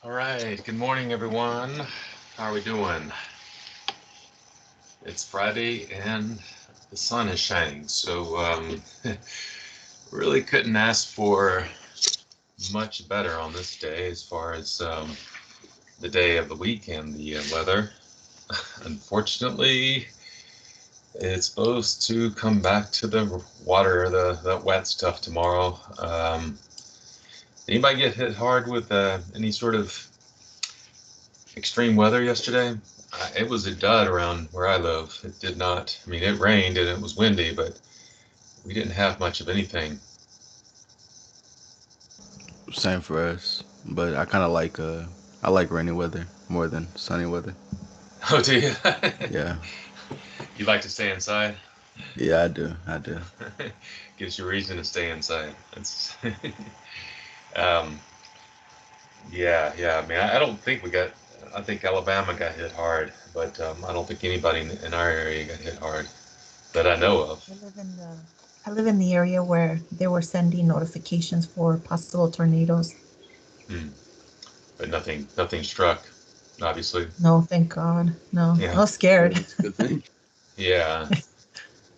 All right. Good morning, everyone. How are we doing? It's Friday and the sun is shining, so really couldn't ask for much better on this day as far as the day of the week and the weather. Unfortunately, it's supposed to come back to the water, the wet stuff tomorrow. Anybody get hit hard with any sort of extreme weather yesterday? It was a dud around where I live. It did not, I mean, it rained and it was windy, but we didn't have much of anything. Same for us, but I like rainy weather more than sunny weather. Oh, do you? Yeah, You like to stay inside? yeah, I do, I do. Gives you a reason to stay inside. It's, um, yeah. I mean, I don't think we got. I think Alabama got hit hard, but I don't think anybody in our area got hit hard that I know of. I live in the I live in the area where they were sending notifications for possible tornadoes. Hmm. But nothing struck, obviously. No, thank God. No, I Yeah, was Yeah, scared. that's a good thing. yeah,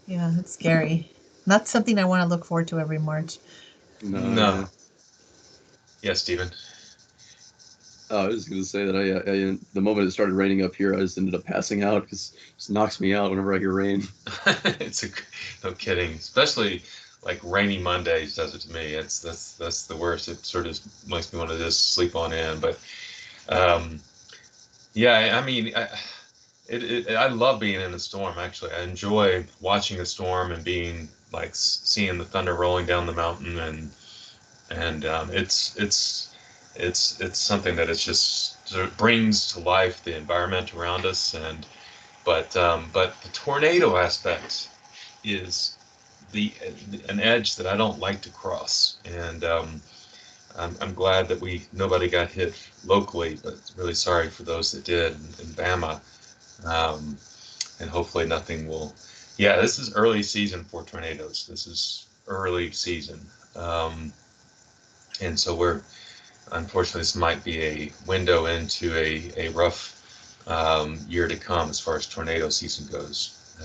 Yeah, it's scary. Not something I want to look forward to every March. No, yeah. no, yeah, Stephen. Oh, I was just gonna say that the moment it started raining up here, I just ended up passing out because it just knocks me out whenever I hear rain. it's a, no kidding, especially like rainy Mondays does it to me. That's the worst. It sort of makes me want to just sleep on in. But um, yeah, I mean, I love being in a storm. Actually, I enjoy watching a storm and being like seeing the thunder rolling down the mountain, and it's something that it's just sort of brings to life the environment around us. And but the tornado aspect is the an edge that I don't like to cross. And I'm glad that nobody got hit locally, but really sorry for those that did in Bama. Um, and hopefully nothing will. Yeah, this is early season for tornadoes. This is early season. Um, and so we're unfortunately this might be a window into a rough year to come as far as tornado season goes.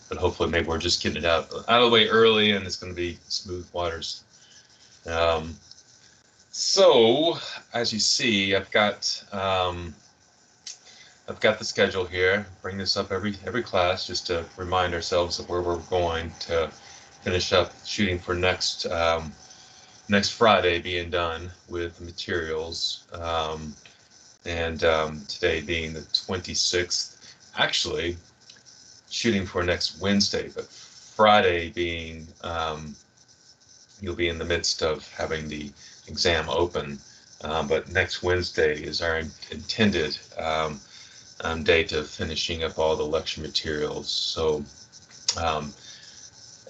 But hopefully maybe we're just getting it out of the way early and it's going to be smooth waters. Um, so as you see, I've got the schedule here. Bring this up every class just to remind ourselves of where we're going to finish up shooting for next Friday, being done with the materials, and today being the 26th. Actually, shooting for next Wednesday, but Friday being you'll be in the midst of having the exam open. But next Wednesday is our intended date of finishing up all the lecture materials. So, um,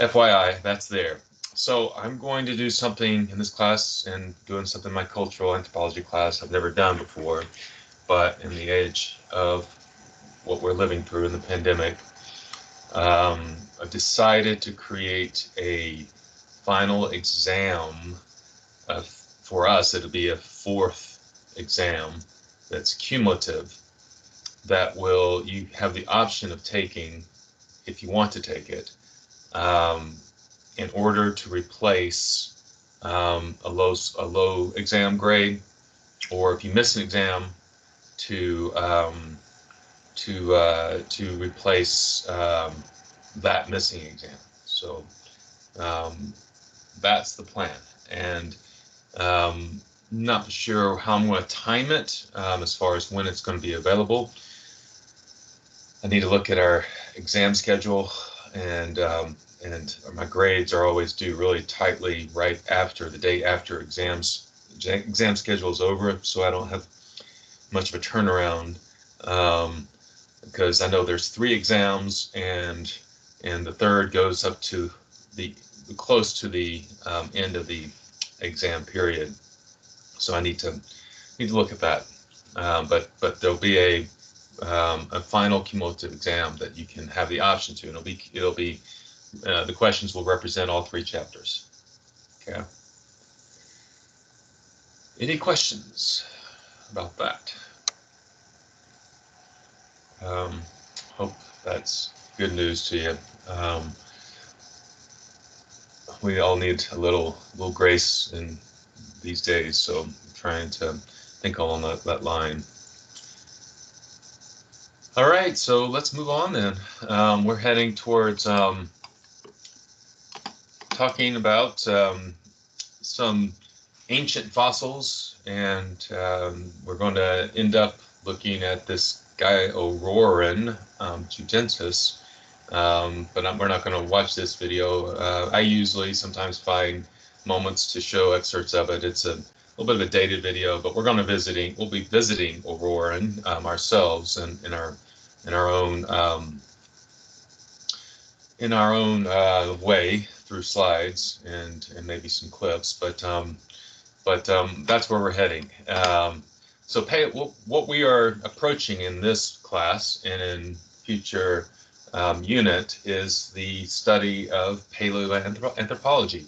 FYI, that's there. So I'm going to do something in this class and doing something in my cultural anthropology class I've never done before, but in the age of what we're living through in the pandemic, I've decided to create a final exam. For us, it'll be a fourth exam that's cumulative that will you have the option of taking if you want to take it um, in order to replace a low exam grade, or if you miss an exam, to to replace that missing exam. So um, that's the plan, and um, not sure how I'm going to time it as far as when it's going to be available. I need to look at our exam schedule, and my grades are always due really tightly right after the day after exam schedule is over, so I don't have much of a turnaround, um, because I know there's three exams, and the third goes up to the close to the end of the exam period, so I need to look at that. But there'll be a final cumulative exam that you can have the option to, and it'll be the questions will represent all three chapters. Okay. Any questions? about that. Um, Hope that's good news to you. Um, we all need a little grace in these days, so I'm trying to think along that line. All right, so let's move on then. We're heading towards talking about some ancient fossils, and we're going to end up looking at this guy Auroran Judensis. We're not going to watch this video. I usually sometimes find moments to show excerpts of it. It's a little bit of a dated video, but we'll be visiting Auroran ourselves and in our own way through slides and maybe some clips. But that's where we're heading. So what we are approaching in this class and in future unit is the study of paleoanthropology.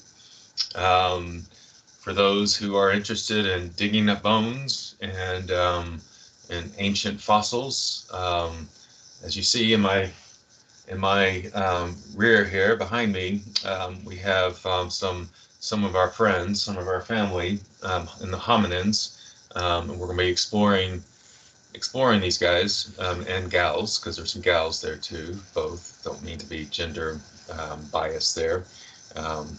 For those who are interested in digging up bones and ancient fossils, as you see in my rear here behind me, we have some of our friends, some of our family in the hominins, and we're going to be exploring these guys and gals, because there's some gals there too. Both, don't mean to be gender biased there um,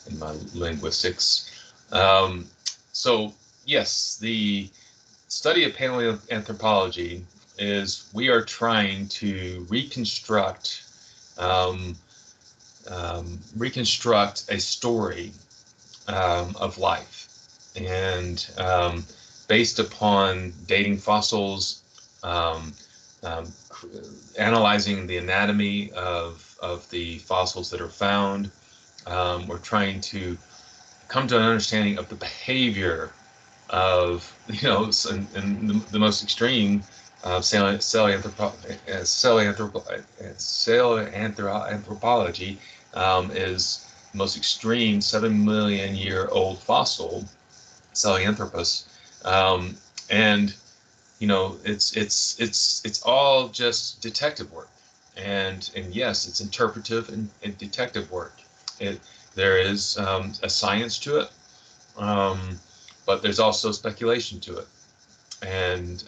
in my linguistics. Um, so yes, the study of paleoanthropology is we are trying to um, reconstruct a story of life, and based upon dating fossils, um, um, analyzing the anatomy of the fossils that are found. We're trying to come to an understanding of the behavior of, in the most extreme anthropology is the most extreme 7 million-year-old fossil, Sahelanthropus, and it's all just detective work, and yes, it's interpretive and detective work. It There is a science to it, um, but there's also speculation to it, and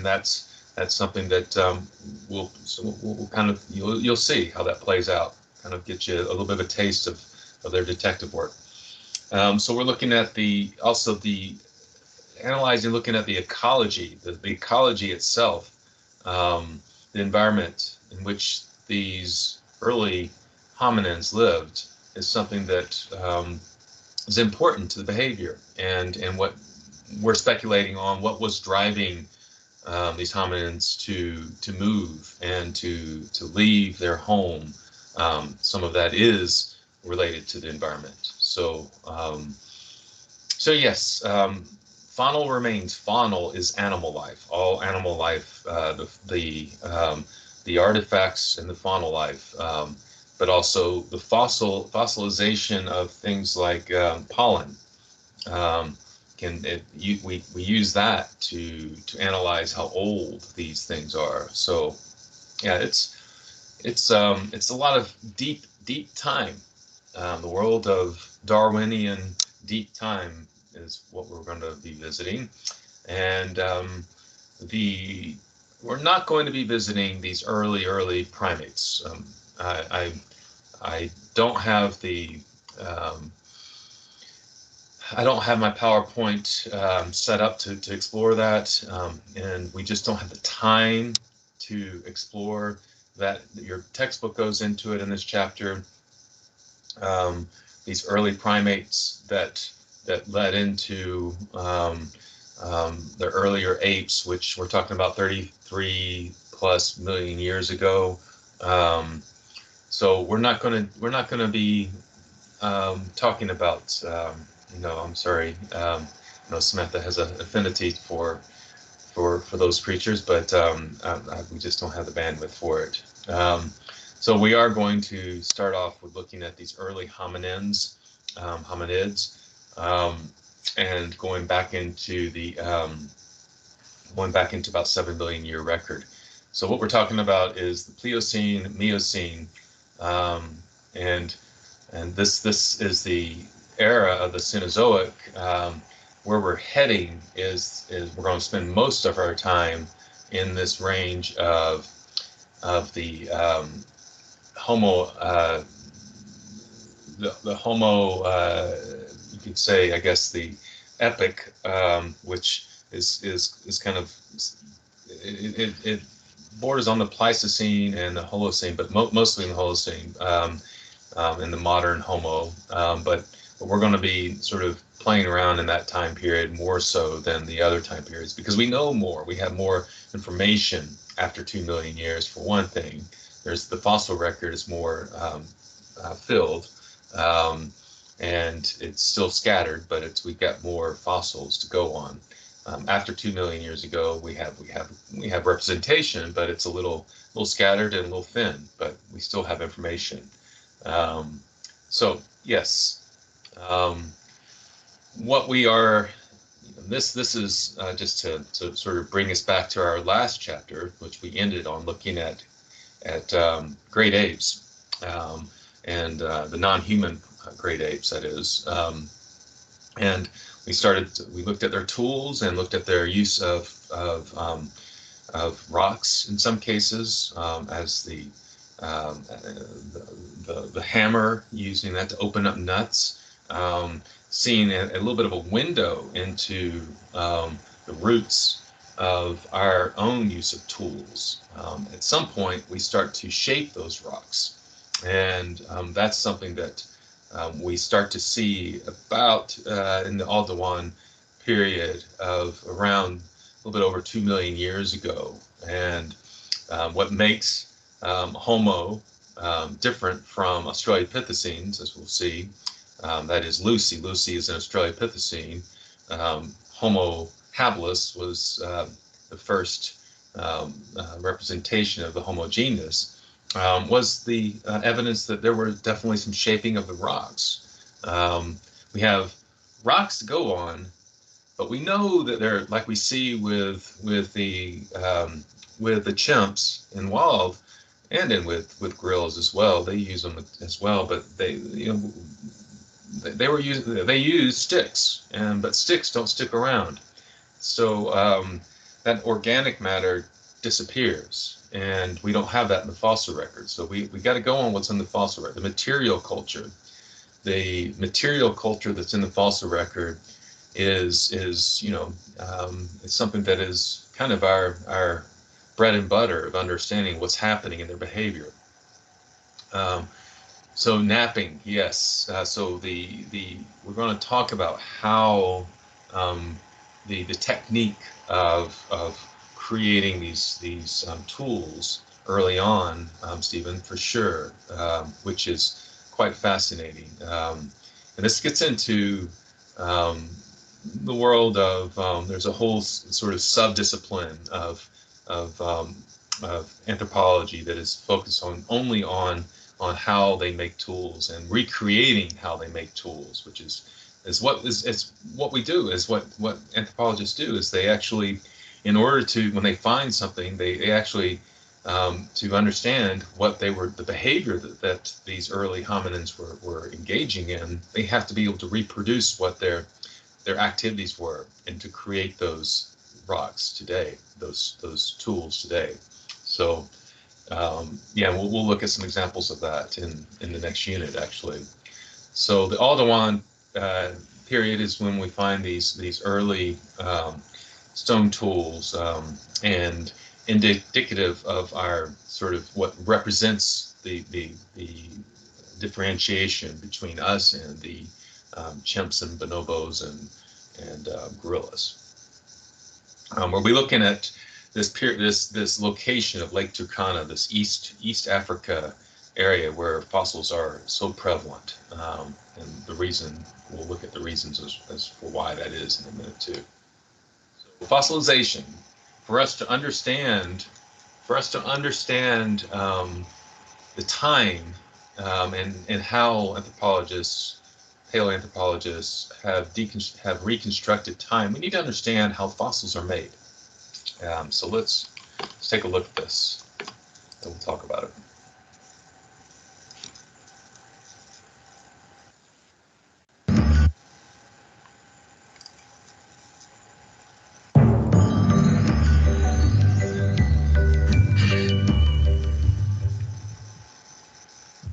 that's something that we'll kind of you'll see how that plays out. Kind of get you a little bit of a taste of their detective work. So we're looking at the analyzing, looking at the ecology, the ecology itself, the environment in which these early hominins lived is something that is important to the behavior, and what we're speculating on what was driving these hominins to move and to leave their home. Some of that is related to the environment. So yes, faunal remains. Faunal is animal life. All animal life, the artifacts in the faunal life, but also the fossilization of things like pollen. Um, we use that to analyze how old these things are. So yeah, it's a lot of deep time. The world of Darwinian deep time is what we're going to be visiting, and the we're not going to be visiting these early primates. I I don't have the um, I don't have my PowerPoint set up to explore that, and we just don't have the time to explore that. Your textbook goes into it in this chapter. Um, these early primates that led into the earlier apes, which we're talking about 33 plus million years ago. Um, so we're not gonna be talking about, I'm sorry, Samantha has an affinity for those creatures, but we just don't have the bandwidth for it. So we are going to start off with looking at these early hominids, and going back into going back into about 7 billion year record. So what we're talking about is the Pliocene, Miocene, um, and this is the era of the Cenozoic. Where we're heading is we're going to spend most of our time in this range of the Homo the Homo, you could say, I guess, the epic, which is kind of it borders on the Pleistocene and the Holocene, but mostly in the Holocene, in the modern Homo. But we're going to be sort of playing around in that time period more so than the other time periods because we know more. We have more information after 2 million years, for one thing. There's the fossil record is more filled, um, and it's still scattered, but we've got more fossils to go on. After 2 million years ago, we have representation, but it's a little scattered and a little thin, but we still have information. Um, so yes, what we are. This is just to sort of bring us back to our last chapter, which we ended on looking at great apes, and the non-human great apes, that is. And we looked at their tools and looked at their use of rocks in some cases, as the hammer, using that to open up nuts, seeing a little bit of a window into the roots of our own use of tools. At some point, we start to shape those rocks, and that's something that we start to see about in the Aldewan period of around a little bit over 2 million years ago. And what makes Homo different from Australopithecines, as we'll see, that is Lucy. Lucy is an Australopithecine. Homo habilis was the first representation of the Homo genus. Was the evidence that there were definitely some shaping of the rocks. We have rocks to go on, but we know that they're, like we see with the chimps in wild, and in with gorillas as well. They use them as well, but they they use sticks, but sticks don't stick around. So that organic matter disappears, and we don't have that in the fossil record. So we got to go on what's in the fossil record. The material culture that's in the fossil record is it's something that is kind of our bread and butter of understanding what's happening in their behavior. So napping, yes. So we're going to talk about how the technique of creating these tools early on, Stephen, for sure, which is quite fascinating. And this gets into the world of there's a whole sort of subdiscipline of anthropology that is focused only on how they make tools and recreating how they make tools, which is what we do, is what anthropologists do, is they actually, in order to, when they find something, they actually to understand what the behavior that these early hominins were engaging in, they have to be able to reproduce what their activities were, and to create those rocks today, those tools today. So yeah, we'll look at some examples of that in the next unit, actually. So the Aldewan period is when we find these early stone tools, and indicative of our sort of what represents the differentiation between us and the chimps and bonobos and gorillas. We'll be looking at this location of Lake Turkana, this East Africa area where fossils are so prevalent, and the reason, we'll look at the reasons as for why that is in a minute too. So fossilization, for us to understand the time, and how anthropologists, paleoanthropologists have reconstructed time, we need to understand how fossils are made. So let's take a look at this, and we'll talk about it.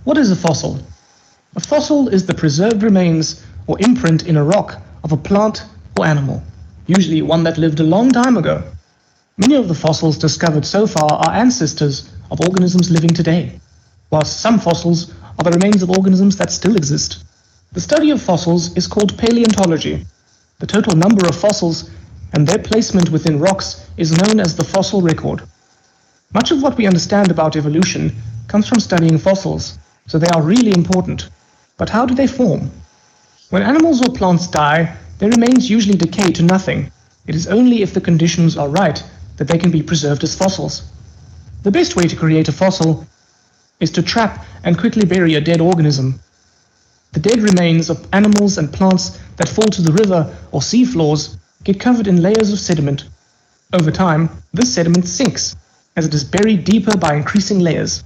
What is a fossil? A fossil is the preserved remains or imprint in a rock of a plant or animal, usually one that lived a long time ago. Many of the fossils discovered so far are ancestors of organisms living today, whilst some fossils are the remains of organisms that still exist. The study of fossils is called paleontology. The total number of fossils and their placement within rocks is known as the fossil record. Much of what we understand about evolution comes from studying fossils, so they are really important. But how do they form? When animals or plants die, their remains usually decay to nothing. It is only if the conditions are right that they can be preserved as fossils. The best way to create a fossil is to trap and quickly bury a dead organism. The dead remains of animals and plants that fall to the river or sea floors get covered in layers of sediment. Over time, this sediment sinks, as it is buried deeper by increasing layers.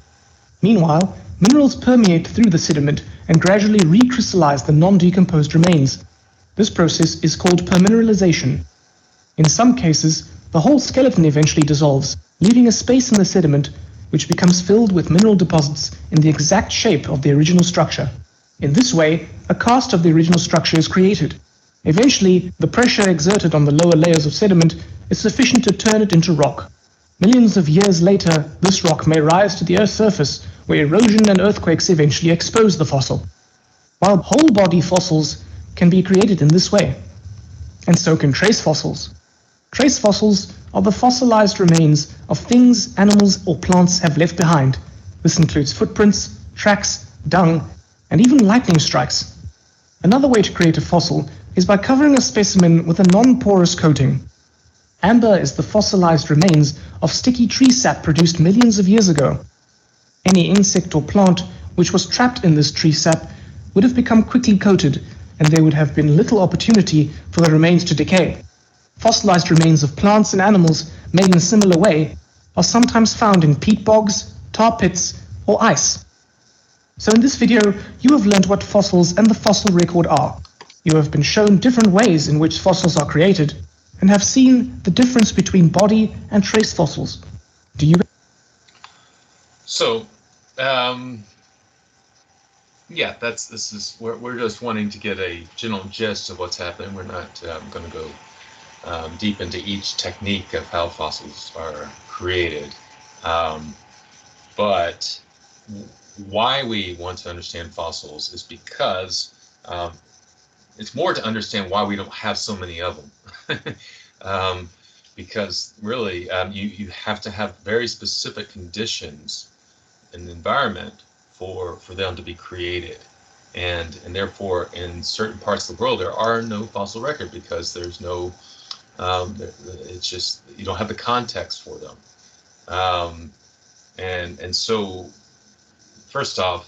Meanwhile, minerals permeate through the sediment and gradually recrystallize the non-decomposed remains. This process is called permineralization. In some cases, the whole skeleton eventually dissolves, leaving a space in the sediment which becomes filled with mineral deposits in the exact shape of the original structure. In this way, a cast of the original structure is created. Eventually, the pressure exerted on the lower layers of sediment is sufficient to turn it into rock. Millions of years later, this rock may rise to the Earth's surface, where erosion and earthquakes eventually expose the fossil. While whole body fossils can be created in this way, and so can trace fossils. Trace fossils are the fossilized remains of things animals or plants have left behind. This includes footprints, tracks, dung, and even lightning strikes. Another way to create a fossil is by covering a specimen with a non-porous coating. Amber is the fossilized remains of sticky tree sap produced millions of years ago. Any insect or plant which was trapped in this tree sap would have become quickly coated, and there would have been little opportunity for the remains to decay. Fossilized remains of plants and animals made in a similar way are sometimes found in peat bogs, tar pits, or ice. So in this video, you have learned what fossils and the fossil record are. You have been shown different ways in which fossils are created, and have seen the difference between body and trace fossils. Do you? So, yeah, this is we're just wanting to get a general gist of what's happening. We're not going to go deep into each technique of how fossils are created, but why we want to understand fossils is because it's more to understand why we don't have so many of them. Because really, you have to have very specific conditions in the environment for them to be created, and therefore in certain parts of the world there are no fossil record because there's no it's just you don't have the context for them, and so first off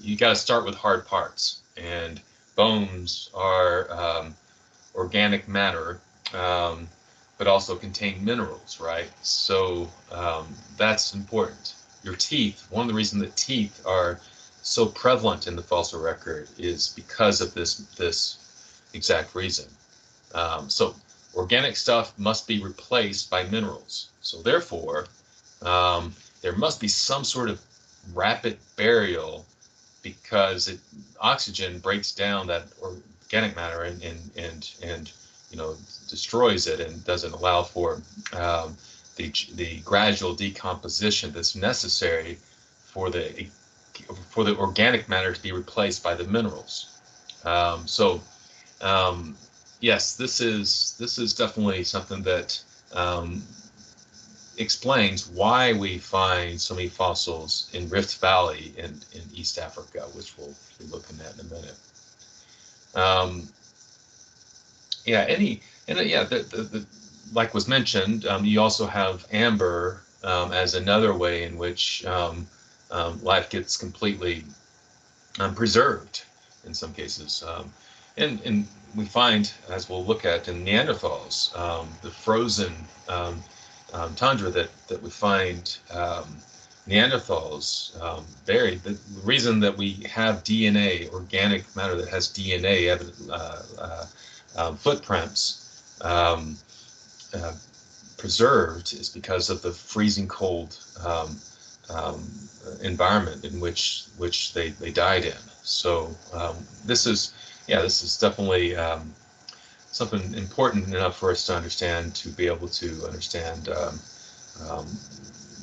you got to start with hard parts, and bones are organic matter, but also contain minerals, right? So that's important. Your teeth, one of the reasons that teeth are so prevalent in the fossil record is because of this exact reason. So organic stuff must be replaced by minerals. So therefore, there must be some sort of rapid burial because oxygen breaks down that organic matter and destroys it and doesn't allow for the gradual decomposition that's necessary for the organic matter to be replaced by the minerals. So yes, this is definitely something that explains why we find so many fossils in Rift Valley in East Africa, which we'll be looking at in a minute. Like was mentioned, you also have amber as another way in which life gets completely preserved in some cases. And we find, as we'll look at in Neanderthals, the frozen tundra that we find Neanderthals buried. The reason that we have DNA, organic matter that has DNA footprints uh, preserved is because of the freezing cold um, environment in which they died in. So this is this is definitely something important enough for us to understand, to be able to understand um,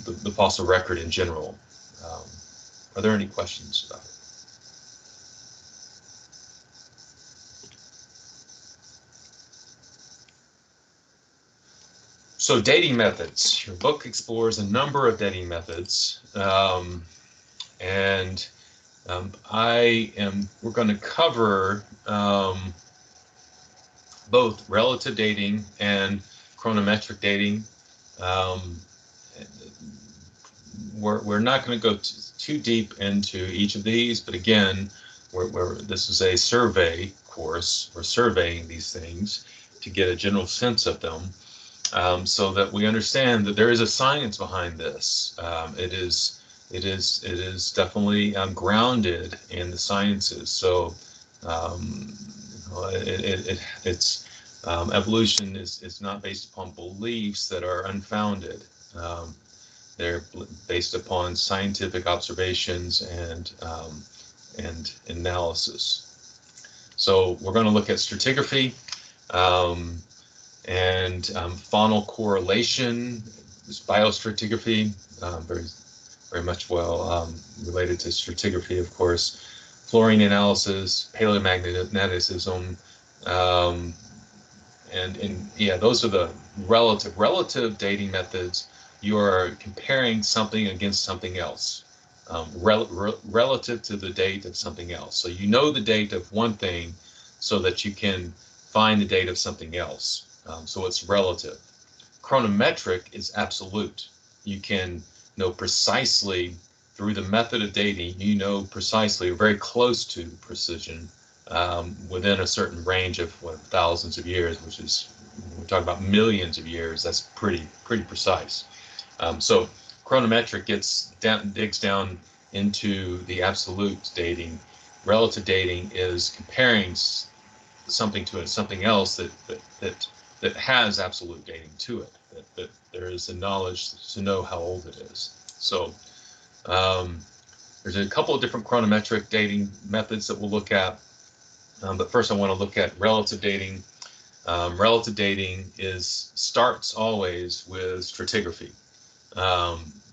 the fossil record in general. Um, are there any questions about it? So dating methods. Your book explores a number of dating methods, and we're going to cover both relative dating and chronometric dating. Um, we're not going to go too deep into each of these, but again, this is a survey course. We're surveying these things to get a general sense of them, so that we understand that there is a science behind this. It is definitely grounded in the sciences. So it's evolution is not based upon beliefs that are unfounded. Um, they're based upon scientific observations and analysis. So we're going to look at stratigraphy and faunal correlation, this biostratigraphy, very much related to stratigraphy, of course. Fluorine analysis, paleomagnetism, um, and yeah, those are the relative dating methods. You are comparing something against something else, relative to the date of something else. So you know the date of one thing, so that you can find the date of something else. So it's relative. Chronometric is absolute. You can know precisely through the method of dating. You know precisely, or very close to precision, within a certain range of thousands of years, which is, we're talking about millions of years. That's pretty precise. So chronometric digs down into the absolute dating. Relative dating is comparing something to something else that has absolute dating to it. That there is the knowledge to know how old it is. So um, there's a couple of different chronometric dating methods that we'll look at. But first, I want to look at relative dating. Relative dating starts always with stratigraphy.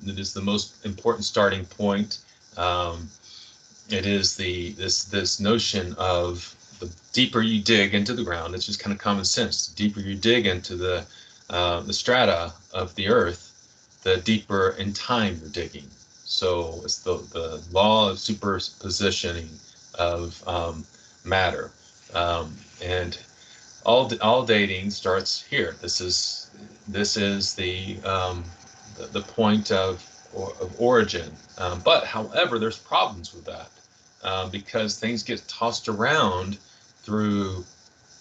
It is the most important starting point. It is this notion of the deeper you dig into the ground. It's just kind of common sense. The deeper you dig into the strata of the Earth, the deeper in time you're digging. So it's the law of superpositioning of matter, and all dating starts here. This is the point of origin. But however, there's problems with that, because things get tossed around through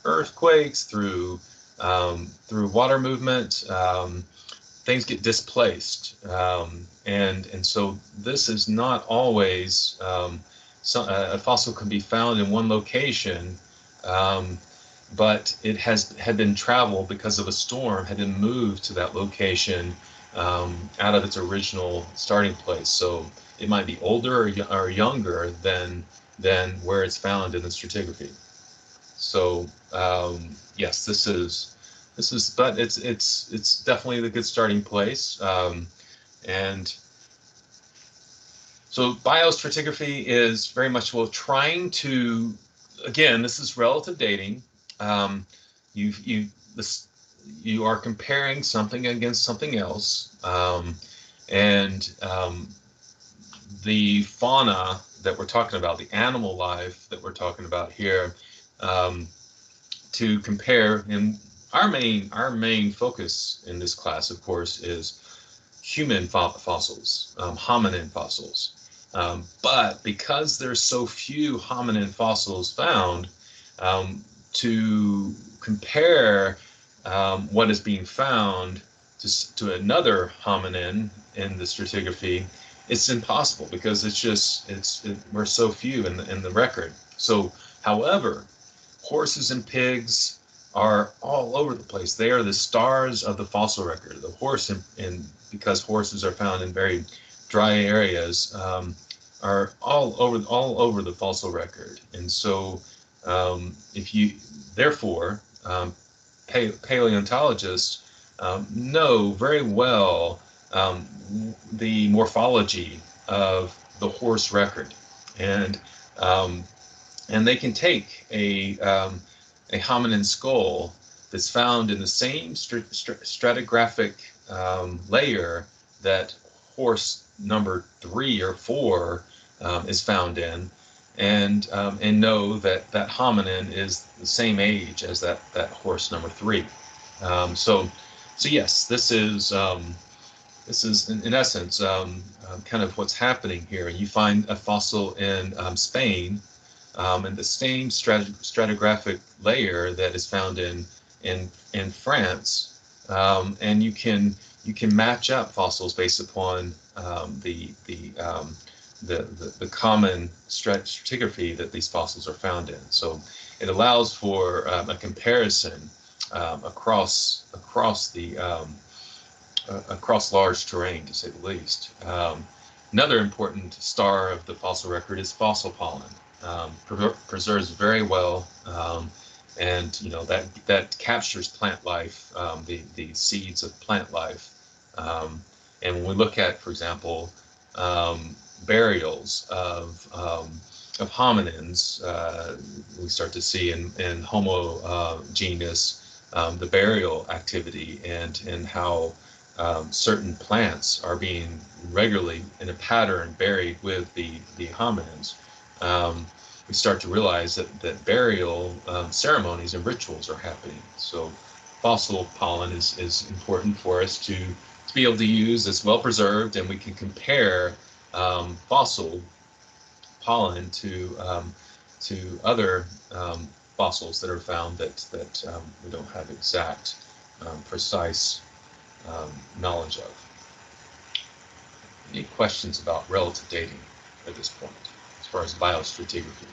earthquakes, through water movement. Things get displaced, and so this is not always. A fossil can be found in one location, but it had been traveled because of a storm, had been moved to that location out of its original starting place. So it might be older or younger than where it's found in the stratigraphy. So yes, but it's definitely the good starting place. And so biostratigraphy is very much trying to, again, this is relative dating. You are comparing something against something else, and the fauna that we're talking about, the animal life that we're talking about here, to compare. And our main focus in this class, of course, is human fossils, hominin fossils. But because there's so few hominin fossils found, to compare what is being found to another hominin in the stratigraphy, it's impossible because we're so few in the record. So, however, horses and pigs are all over the place. They are the stars of the fossil record. The horse, and because horses are found in very dry areas, are all over the fossil record. And so, if you therefore paleontologists know very well the morphology of the horse record, and um, and they can take a hominin skull that's found in the same stratigraphic layer that horse number 3 or 4 is found in, and know that that hominin is the same age as that horse number 3. So yes, this is in essence kind of what's happening here. You find a fossil in Spain, and the same stratigraphic layer that is found in France, and you can match up fossils based upon the common stratigraphy that these fossils are found in. So it allows for a comparison across large terrain, to say the least. Another important star of the fossil record is fossil pollen. Preserves very well, and that captures plant life, the seeds of plant life. And when we look at, for example, burials of hominins, we start to see in Homo genus the burial activity, and how certain plants are being regularly in a pattern buried with the hominins. We start to realize that burial ceremonies and rituals are happening. So fossil pollen is important for us to be able to use. It's well preserved, and we can compare fossil pollen to other fossils that are found that we don't have exact, precise knowledge of. Any questions about relative dating at this point, as far as biostratigraphy?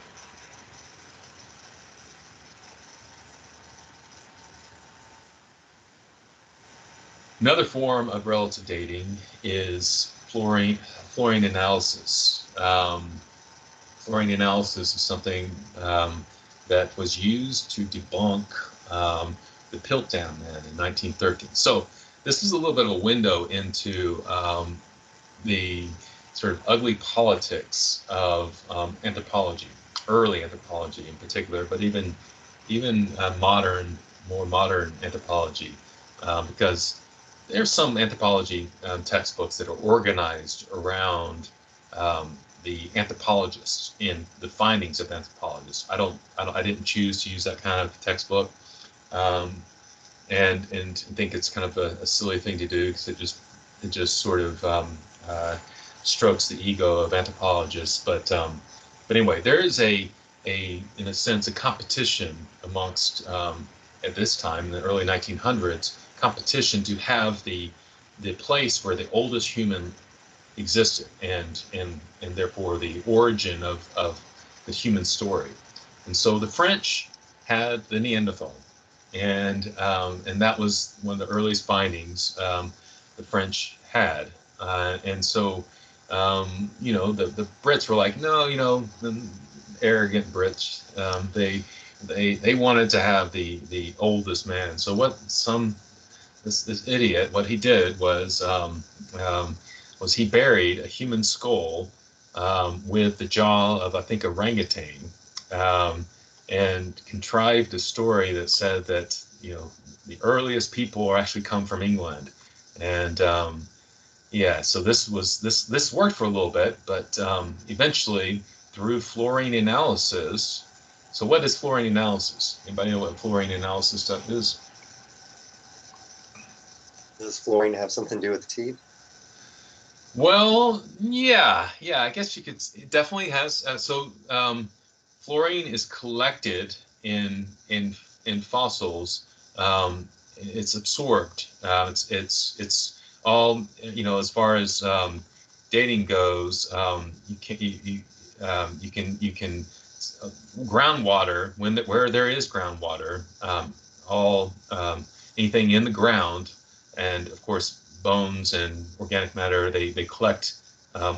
Another form of relative dating is fluorine analysis. Fluorine analysis is something that was used to debunk the Piltdown Man in 1913. So this is a little bit of a window into the sort of ugly politics of anthropology, early anthropology in particular, but even more modern anthropology, because there's some anthropology textbooks that are organized around the anthropologists in the findings of anthropologists. I didn't choose to use that kind of textbook, and think it's kind of a silly thing to do, because it just sort of strokes the ego of anthropologists. But anyway, there is in a sense a competition amongst at this time in the early 1900s, competition to have the place where the oldest human existed, and therefore the origin of the human story. And so the French had the Neanderthal, and that was one of the earliest findings the French had. And so the Brits were like, no, the arrogant Brits, they wanted to have the oldest man. So this idiot, what he did was he buried a human skull with the jaw of, I think, orangutan, and contrived a story that said that the earliest people are actually come from England. And so this worked for a little bit, but eventually through fluorine analysis. So what is fluorine analysis? Anybody know what fluorine analysis stuff is? Does fluorine have something to do with teeth? Well, yeah. I guess you could. It definitely has. Fluorine is collected in fossils it's absorbed. It's all, as far as dating goes. You can groundwater, where there is groundwater, all anything in the ground, and of course bones and organic matter, they collect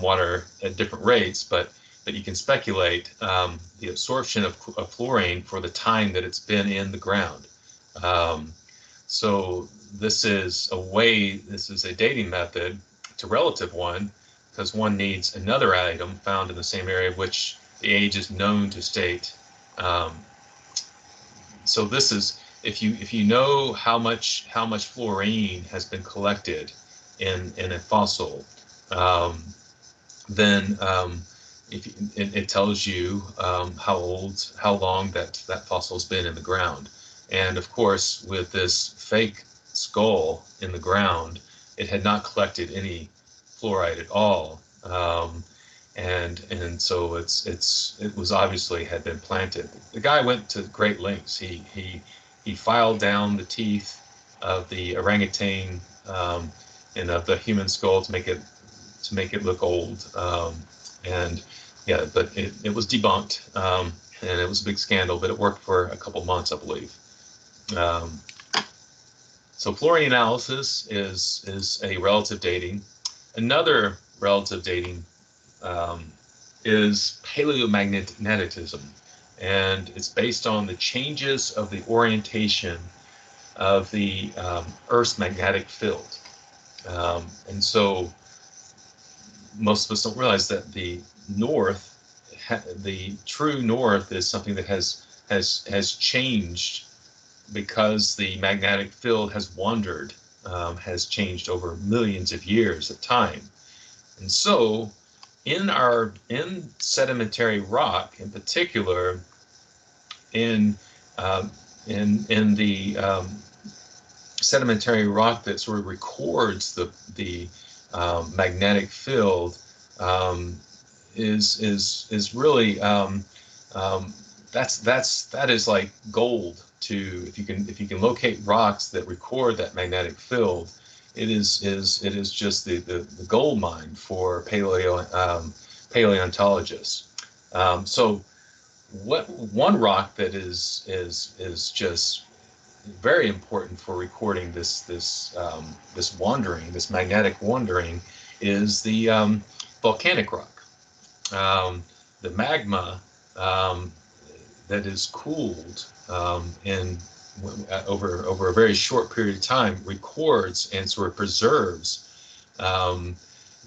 water at different rates, but you can speculate the absorption of fluorine for the time that it's been in the ground. Um, so this is a dating method. It's a relative one, because one needs another item found in the same area which the age is known to state. Um, so this is, if you know how much fluorine has been collected in a fossil, um, then it tells you how long that fossil's been in the ground. And of course, with this fake skull in the ground, it had not collected any fluoride at all. And so it was obviously had been planted. The guy went to great lengths. He filed down the teeth of the orangutan, and of the human skull to make it look old. And yeah, but it was debunked, and it was a big scandal, but it worked for a couple months, I believe. Um, so fluorine analysis is a relative dating. Another relative dating um, is paleomagnetism, and it's based on the changes of the orientation of the Earth's magnetic field. And so most of us don't realize that the north, the true north, is something that has changed because the magnetic field has wandered, has changed over millions of years of time. And so in sedimentary rock, in particular, in um, in the sedimentary rock that sort of records the magnetic field, um, is really that is like gold. To if you can locate rocks that record that magnetic field, it is just the gold mine for paleontologists. So what one rock that is just very important for recording this wandering, this magnetic wandering, is the volcanic rock. The magma um, that is cooled in over a very short period of time records and sort of preserves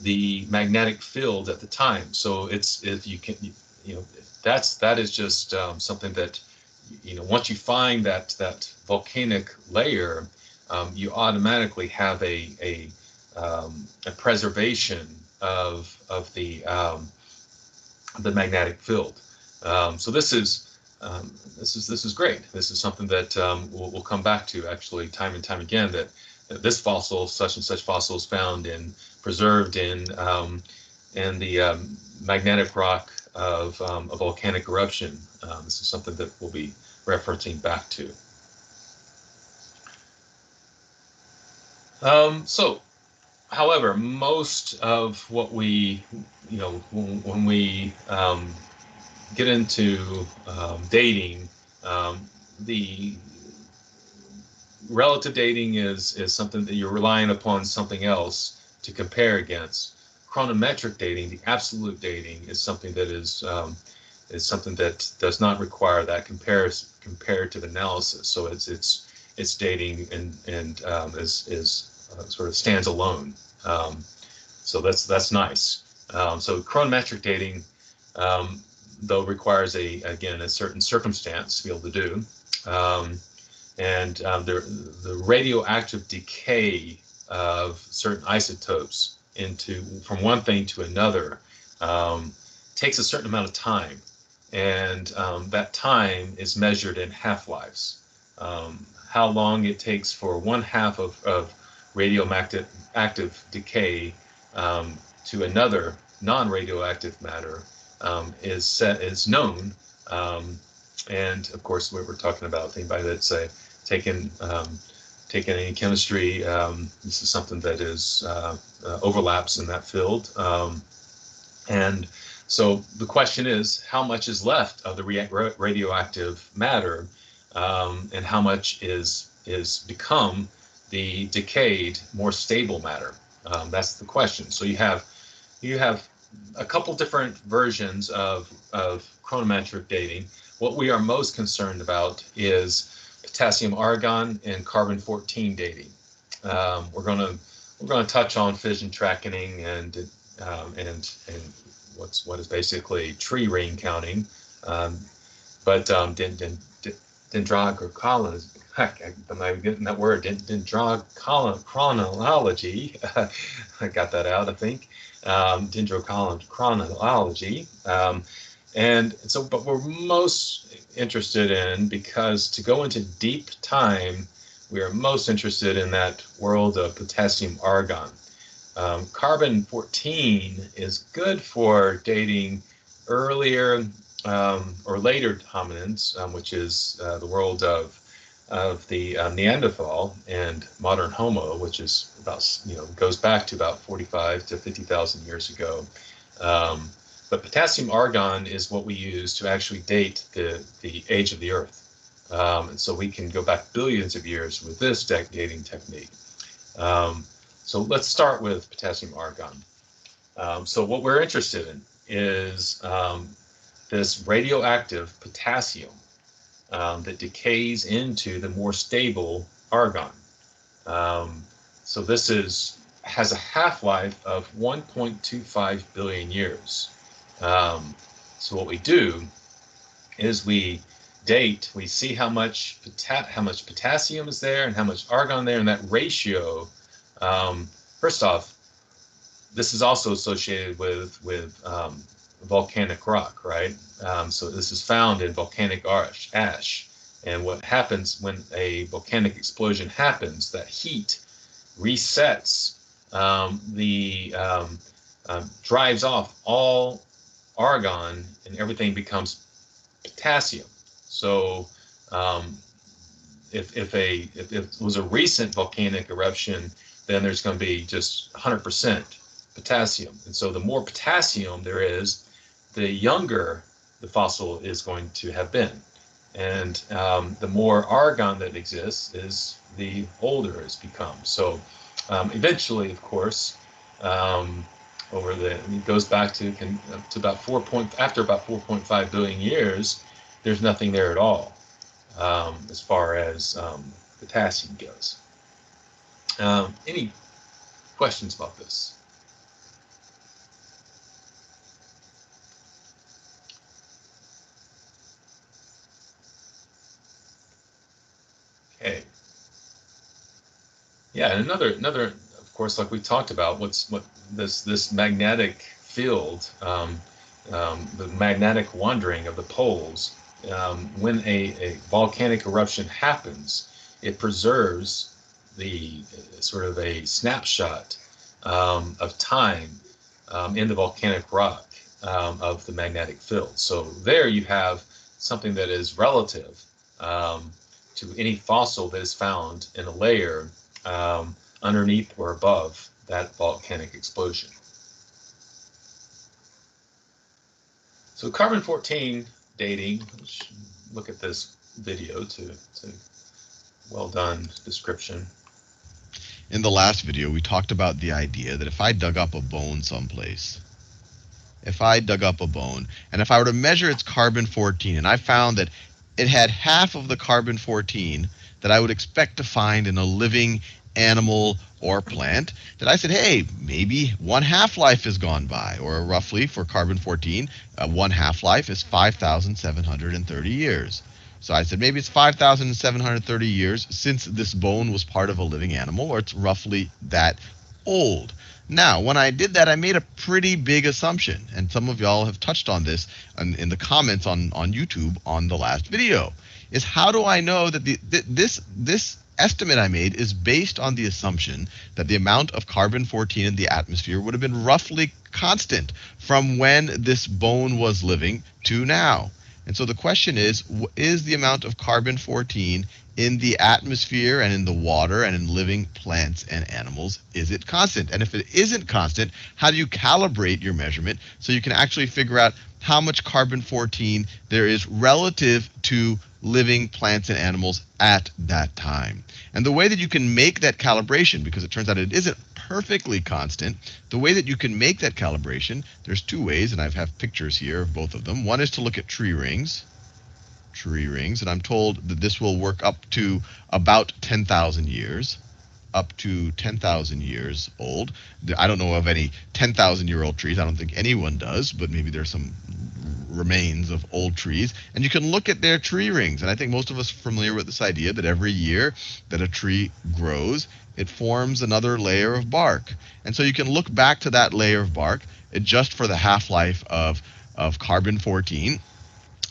the magnetic field at the time. So it's if you can that is just something that once you find that volcanic layer, you automatically have a preservation of the magnetic field. So this is great. This is something that we'll come back to actually time and time again. That this fossil, such and such fossil, is found in preserved in the magnetic rock of a volcanic eruption. This is something that we'll be referencing back to. So, however, most of what we, when we get into dating, the relative dating is something that you're relying upon something else to compare against. Chronometric dating, the absolute dating, is something that is something that does not require that comparative analysis. So it's dating and is sort of stands alone. So that's nice. So chronometric dating, though, requires again a certain circumstance to be able to do. And the radioactive decay of certain isotopes from one thing to another takes a certain amount of time, and that time is measured in half-lives. How long it takes for one half of radioactive decay to another non-radioactive matter is known. And of course, we're talking about anybody that's taken taken any chemistry, this is something that is overlaps in that field. And so the question is, how much is left of the radioactive matter, and how much is become the decayed, more stable matter? That's the question. So you have a couple different versions of chronometric dating. What we are most concerned about is potassium argon and carbon 14 dating. We're gonna touch on fission tracking and what is basically tree ring counting, but dendrochronology. Heck, am I getting that word? Dendrochronology. I got that out, I think. Dendrochronology. And so, but we're most interested in, because to go into deep time, we are most interested in that world of potassium argon. Carbon 14 is good for dating earlier or later hominins, which is the world of the Neanderthal and modern Homo, which is about, goes back to about 45 to 50,000 years ago. But potassium argon is what we use to actually date the age of the Earth. And so we can go back billions of years with this dating technique. So let's start with potassium argon. So what we're interested in is this radioactive potassium that decays into the more stable argon. So this has a half-life of 1.25 billion years. So what we do is we date, we see how much potassium is there and how much argon there, and that ratio. First off, this is also associated with volcanic rock, right? So this is found in volcanic ash. And what happens when a volcanic explosion happens, that heat resets drives off all argon, and everything becomes potassium. So if it was a recent volcanic eruption, then there's going to be just 100% potassium. And so the more potassium there is, the younger the fossil is going to have been. And the more argon that exists, is the older it's become. So eventually, of course, it goes back to about after about 4.5 billion years, there's nothing there at all as far as potassium goes. Any questions about this? Okay. Yeah, and another, of course, like we talked about, this magnetic field, the magnetic wandering of the poles. When a volcanic eruption happens, it preserves the sort of a snapshot of time in the volcanic rock of the magnetic field. So there you have something that is relative to any fossil that is found in a layer underneath or above that volcanic explosion. So carbon-14 dating, let's look at this video to well done description. In the last video, we talked about the idea that if I dug up a bone someplace, and if I were to measure its carbon-14, and I found that it had half of the carbon-14 that I would expect to find in a living animal or plant, that I said, hey, maybe one half-life has gone by, or roughly for carbon-14, one half-life is 5,730 years. So I said maybe it's 5,730 years since this bone was part of a living animal, or it's roughly that old. Now, when I did that, I made a pretty big assumption, and some of y'all have touched on this in the comments on YouTube on the last video, is how do I know that this estimate I made is based on the assumption that the amount of carbon-14 in the atmosphere would have been roughly constant from when this bone was living to now. And so the question is the amount of carbon-14 in the atmosphere and in the water and in living plants and animals, is it constant? And if it isn't constant, how do you calibrate your measurement so you can actually figure out how much carbon-14 there is relative to living plants and animals at that time? And the way that you can make that calibration, because it turns out it isn't perfectly constant, the way that you can make that calibration, there's two ways, and I have pictures here of both of them. One is to look at tree rings, and I'm told that this will work up to about 10,000 years. Up to 10,000 years old. I don't know of any 10,000-year-old trees. I don't think anyone does, but maybe there's some remains of old trees. And you can look at their tree rings. And I think most of us are familiar with this idea that every year that a tree grows, it forms another layer of bark. And so you can look back to that layer of bark, adjust for the half-life of carbon-14,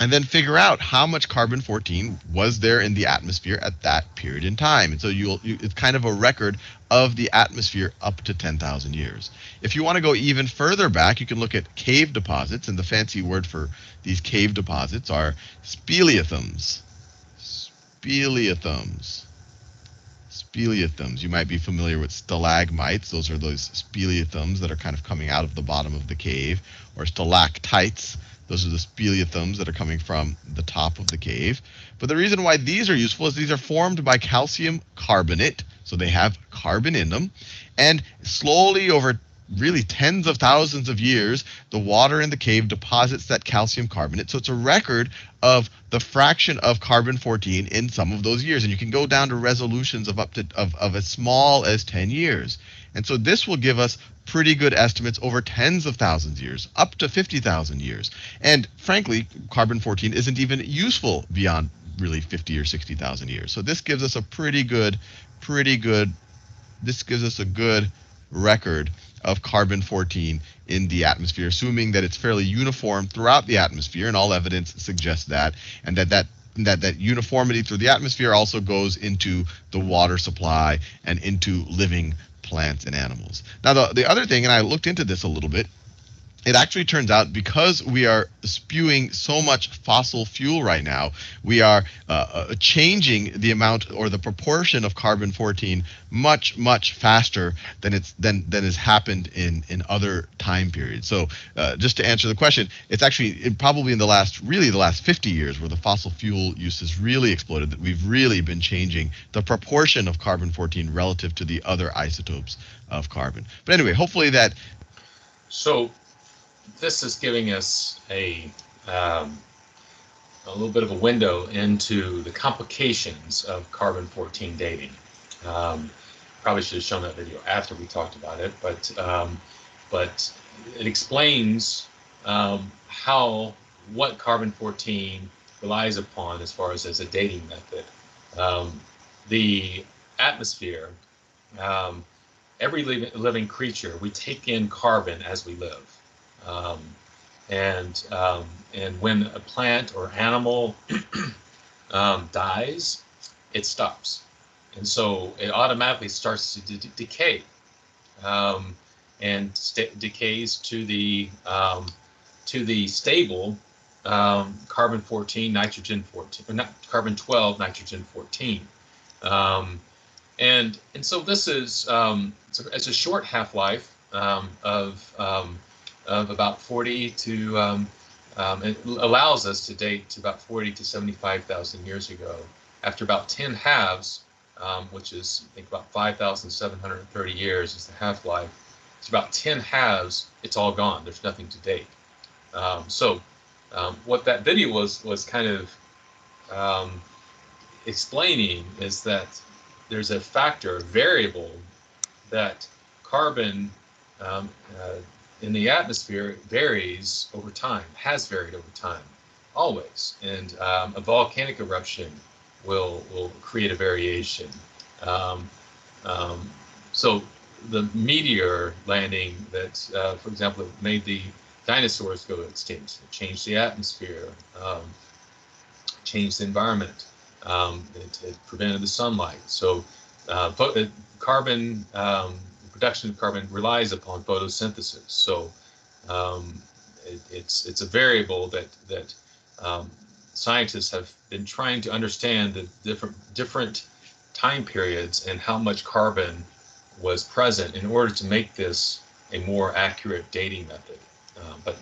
and then figure out how much carbon-14 was there in the atmosphere at that period in time. And so it's kind of a record of the atmosphere up to 10,000 years. If you want to go even further back, you can look at cave deposits, and the fancy word for these cave deposits are speleothems. Speleothems. You might be familiar with stalagmites. Those are those speleothems that are kind of coming out of the bottom of the cave, or stalactites. Those are the speleothems that are coming from the top of the cave. But the reason why these are useful is these are formed by calcium carbonate, so they have carbon in them. And slowly over really tens of thousands of years, the water in the cave deposits that calcium carbonate. So it's a record of the fraction of carbon-14 in some of those years. And you can go down to resolutions of up to of as small as 10 years. And so this will give us pretty good estimates over tens of thousands of years, up to 50,000 years. And frankly, carbon-14 isn't even useful beyond really 50 or 60,000 years. So this gives us a this gives us a good record of carbon-14 in the atmosphere, assuming that it's fairly uniform throughout the atmosphere, and all evidence suggests that, and that uniformity through the atmosphere also goes into the water supply and into living plants and animals. Now, the other thing, and I looked into this a little bit, it actually turns out because we are spewing so much fossil fuel right now, we are changing the amount or the proportion of carbon-14 much faster than has happened in other time periods. So just to answer the question, it's actually probably in the last 50 years where the fossil fuel use has really exploded, that we've really been changing the proportion of carbon-14 relative to the other isotopes of carbon. But anyway, hopefully that. So this is giving us a little bit of a window into the complications of carbon-14 dating. Probably should have shown that video after we talked about it, but it explains what carbon-14 relies upon as far as a dating method. The atmosphere, every living creature, we take in carbon as we live. And when a plant or animal dies, it stops, and so it automatically starts to decay, and decays to the stable carbon-14, nitrogen-14, or not carbon-12, nitrogen-14. And so this is it's a short half-life of about 40 to it allows us to date to about 40 to 75,000 years ago. After about 10 halves, which is I think about 5,730 years is the half-life. It's about 10 halves, it's all gone. There's nothing to date. So what that video was kind of explaining is that there's a factor, a variable, that carbon in the atmosphere varies over time, has varied over time, always. And a volcanic eruption will create a variation. So the meteor landing that, for example, made the dinosaurs go extinct, it changed the atmosphere, changed the environment. It prevented the sunlight. So carbon, production of carbon relies upon photosynthesis. So it's a variable that scientists have been trying to understand the different time periods and how much carbon was present in order to make this a more accurate dating method. But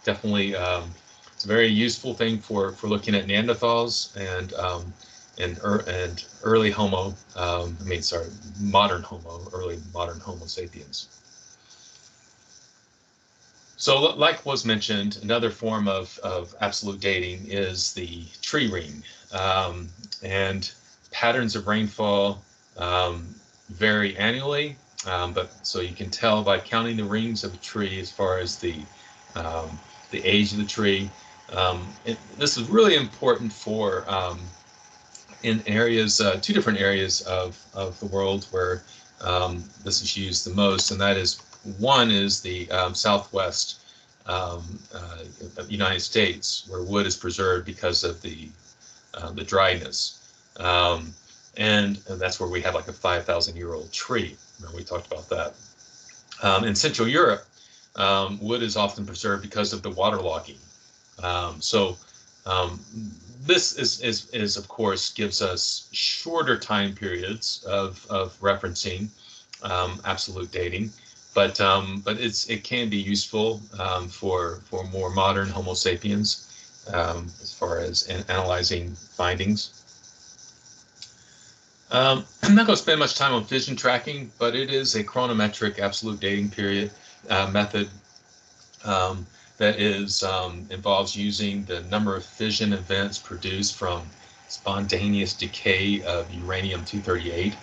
definitely, it's a very useful thing for looking at Neanderthals and early Homo. Modern Homo, early modern Homo sapiens. So, like was mentioned, another form of absolute dating is the tree ring, and patterns of rainfall vary annually. But so you can tell by counting the rings of a tree as far as the age of the tree. This is really important for in areas, two different areas of the world where this is used the most, and that is one is the southwest United States, where wood is preserved because of the dryness, and that's where we have like a 5,000-year-old tree. We talked about that. In Central Europe, wood is often preserved because of the waterlogging. So this is of course gives us shorter time periods of referencing absolute dating, but it can be useful for more modern Homo sapiens as far as analyzing findings. I'm not going to spend much time on fission tracking, but it is a chronometric absolute dating period method that involves using the number of fission events produced from spontaneous decay of uranium-238.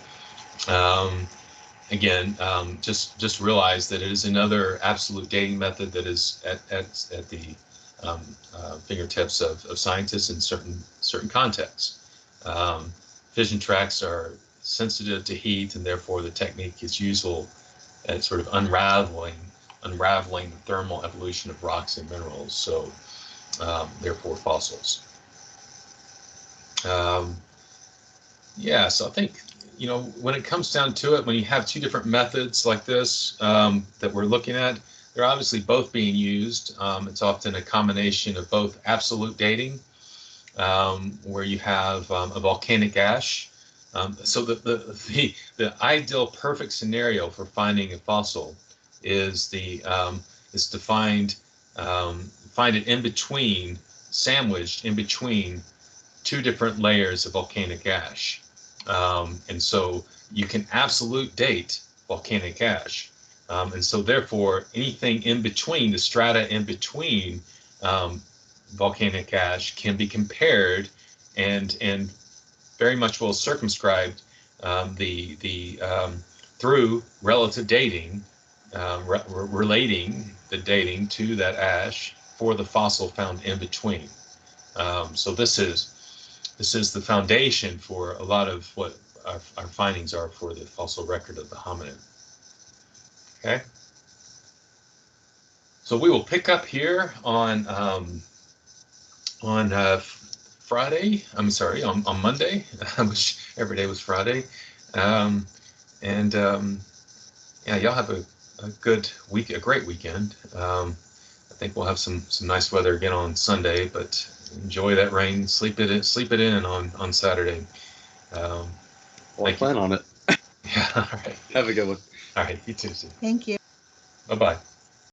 Again, just realize that it is another absolute dating method that is at the fingertips of scientists in certain contexts. Fission tracks are sensitive to heat, and therefore the technique is useful at sort of unraveling the thermal evolution of rocks and minerals, so therefore fossils. Yeah, so I think, when it comes down to it, when you have two different methods like this that we're looking at, they're obviously both being used. It's often a combination of both absolute dating, where you have a volcanic ash. So the ideal perfect scenario for finding a fossil is to find it in between, sandwiched in between two different layers of volcanic ash, and so you can absolute date volcanic ash, and so therefore anything in between, the strata in between volcanic ash, can be compared and very much well circumscribed through relative dating, relating the dating to that ash for the fossil found in between. So this is the foundation for a lot of what our findings are for the fossil record of the hominid. Okay. So we will pick up here on Friday. I'm sorry, on Monday. I wish every day was Friday. Yeah, y'all have a good week, a great weekend. I think we'll have some nice weather again on Sunday, but enjoy that rain. Sleep it in on Saturday. Well, I plan on it. Yeah. All right. Have a good one. All right. You too. Thank you. Bye-bye.